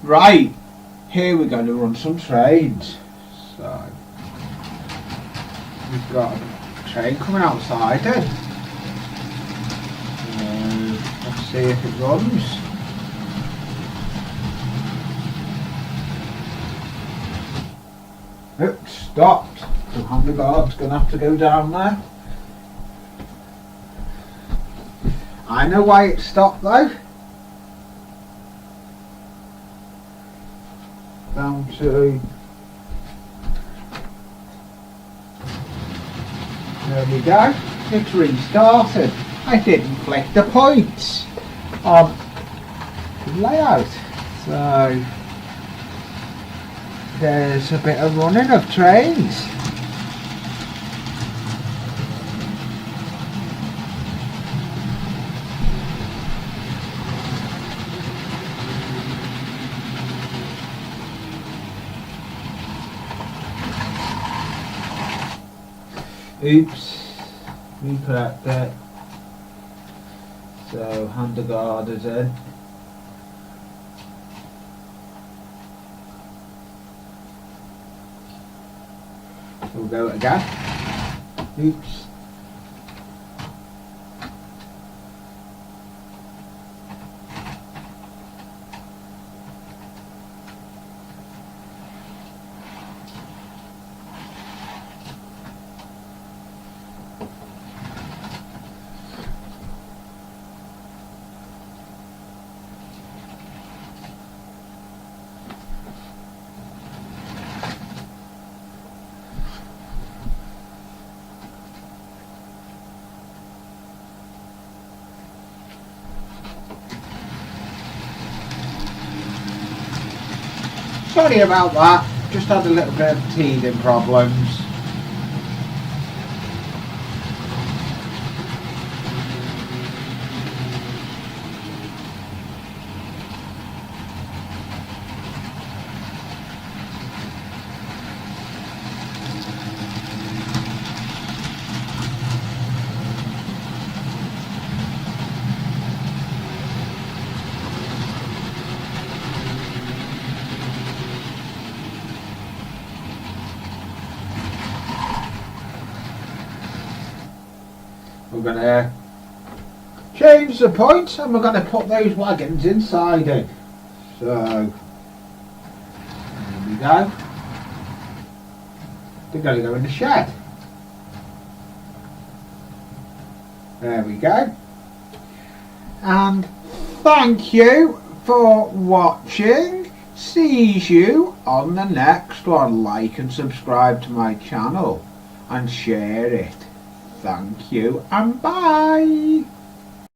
Right, here we're going to run some trains. So, we've got a train coming outside then. Let's see if it runs. Oops, stopped. The handlebar's going to have to go down there. I know why it stopped though. Down to... There we go. It's restarted. I didn't click the points on layout. So there's a bit of running of trains. Oops, recorrect it. So handguard is in. We'll go again. Oops. Sorry about that, just had a little bit of teething problems. We're going to change the points and we're going to put those wagons inside it. So, there we go. They're going to go in the shed. There we go. And thank you for watching. See you on the next one. Like and subscribe to my channel and share it. Thank you and bye.